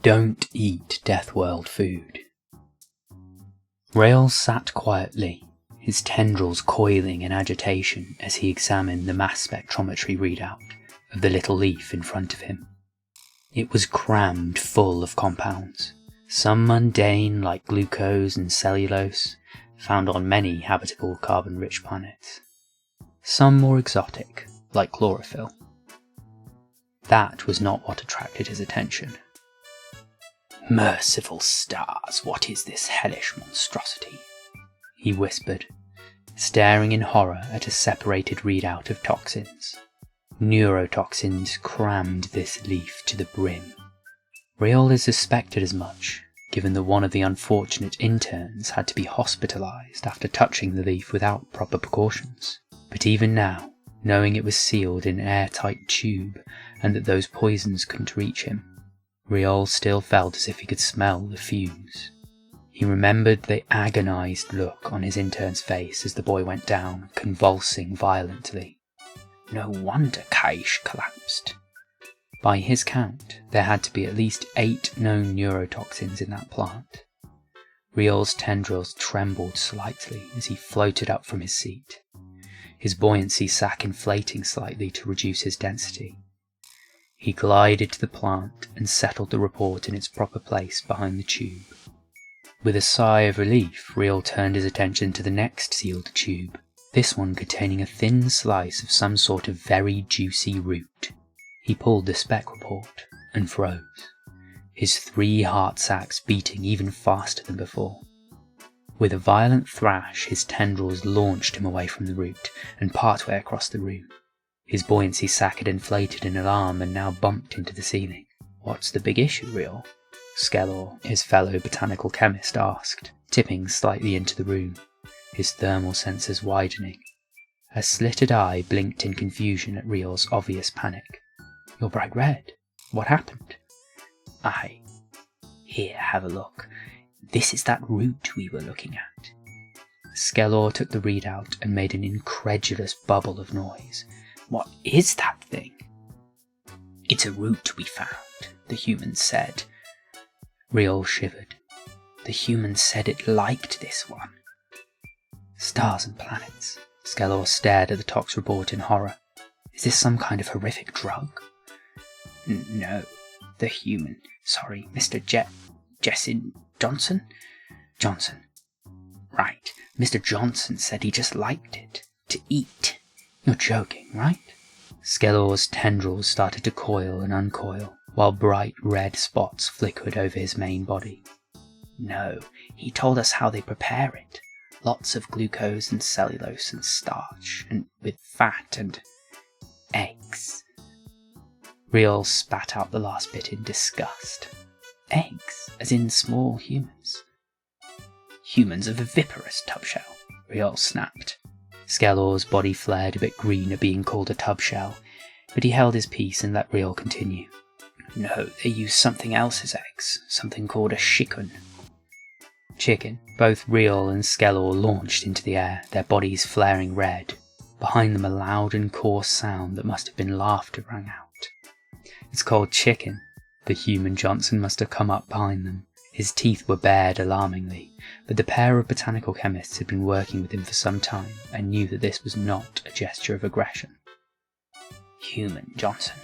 Don't eat Deathworld food. Rail sat quietly, his tendrils coiling in agitation as he examined the mass spectrometry readout of the little leaf in front of him. It was crammed full of compounds, some mundane like glucose and cellulose, found on many habitable carbon-rich planets, some more exotic, like chlorophyll. That was not what attracted his attention. "Merciful stars, what is this hellish monstrosity?" he whispered, staring in horror at a separated readout of toxins. Neurotoxins crammed this leaf to the brim. Rail had suspected as much, given that one of the unfortunate interns had to be hospitalized after touching the leaf without proper precautions. But even now, knowing it was sealed in an airtight tube and that those poisons couldn't reach him, Riol still felt as if he could smell the fumes. He remembered the agonized look on his intern's face as the boy went down, convulsing violently. No wonder Kaish collapsed. By his count, there had to be at least 8 known neurotoxins in that plant. Riol's tendrils trembled slightly as he floated up from his seat, his buoyancy sac inflating slightly to reduce his density. He glided to the plant and settled the report in its proper place behind the tube. With a sigh of relief, Riol turned his attention to the next sealed tube, this one containing a thin slice of some sort of very juicy root. He pulled the spec report and froze, his 3 heart sacs beating even faster than before. With a violent thrash, his tendrils launched him away from the root and partway across the room. His buoyancy sac had inflated in alarm and now bumped into the ceiling. "What's the big issue, Riol?" Skellor, his fellow botanical chemist, asked, tipping slightly into the room, his thermal sensors widening. A slitted eye blinked in confusion at Riol's obvious panic. "You're bright red. What happened?" Here, have a look. This is that root we were looking at." Skellor took the readout and made an incredulous bubble of noise. "What is that thing?" "It's a root we found," the human said. Riol shivered. The human said it liked this one. Stars and planets. Skellor stared at the tox report in horror. "Is this some kind of horrific drug?" "No, the human. Sorry, Mr. Jessin Johnson? Johnson. Right, Mr. Johnson said he just liked it. To eat." "You're joking, right?" Skellor's tendrils started to coil and uncoil, while bright red spots flickered over his main body. "No, he told us how they prepare it. Lots of glucose and cellulose and starch, and with fat and eggs." Riol spat out the last bit in disgust. "Eggs, as in small humans?" "Humans are viviparous, Tubshell," Riol snapped. Skellor's body flared a bit green at being called a tubshell, but he held his peace and let Riol continue. "No, they use something else as eggs, something called a chicken." Chicken. Both Riol and Skellor launched into the air, their bodies flaring red. Behind them a loud and coarse sound that must have been laughter rang out. "It's called chicken." The human Johnson must have come up behind them. His teeth were bared alarmingly, but the pair of botanical chemists had been working with him for some time and knew that this was not a gesture of aggression. "Human Johnson."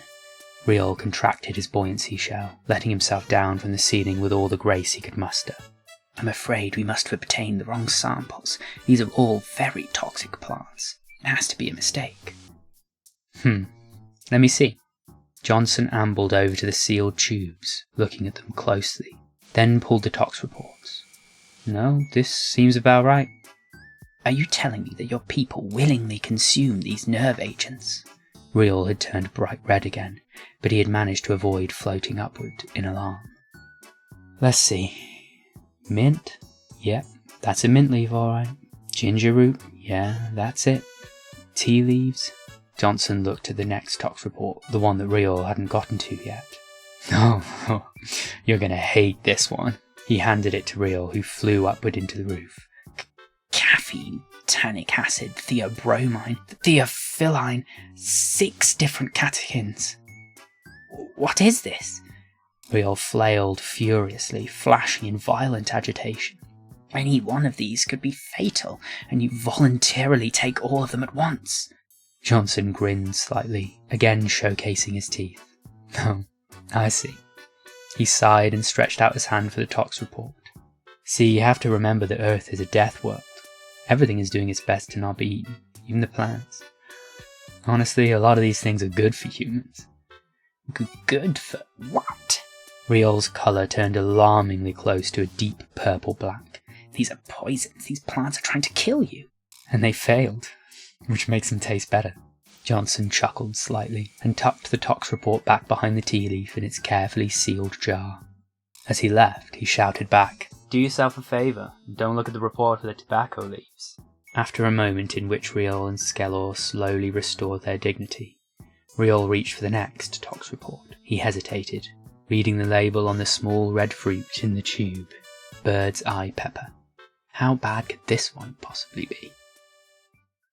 Riol contracted his buoyancy shell, letting himself down from the ceiling with all the grace he could muster. "I'm afraid we must have obtained the wrong samples. These are all very toxic plants. It has to be a mistake." Let me see." Johnson ambled over to the sealed tubes, looking at them closely, then pulled the tox reports. "No, this seems about right." "Are you telling me that your people willingly consume these nerve agents?" Riol had turned bright red again, but he had managed to avoid floating upward in alarm. "Let's see. Mint? Yep, that's a mint leaf, alright. Ginger root? Yeah, that's it. Tea leaves?" Johnson looked at the next tox report, the one that Riol hadn't gotten to yet. Oh, you're going to hate this one." He handed it to Riol, who flew upward into the roof. "Caffeine, tannic acid, theobromine, theophylline, 6 different catechins. What is this?" Riol flailed furiously, flashing in violent agitation. Any one of these could be fatal, and you voluntarily take all of them at once. Johnson grinned slightly, again showcasing his teeth. Oh, I see. He sighed and stretched out his hand for the tox report. See, you have to remember that Earth is a death world. Everything is doing its best to not be eaten, even the plants. Honestly, a lot of these things are good for humans. Good for what? Riol's colour turned alarmingly close to a deep purple black. These are poisons. These plants are trying to kill you. And they failed, which makes them taste better. Johnson chuckled slightly and tucked the tox report back behind the tea leaf in its carefully sealed jar. As he left, he shouted back, "Do yourself a favour, and don't look at the report for the tobacco leaves." After a moment in which Riol and Skellor slowly restored their dignity, Riol reached for the next tox report. He hesitated, reading the label on the small red fruit in the tube. Bird's eye pepper. How bad could this one possibly be?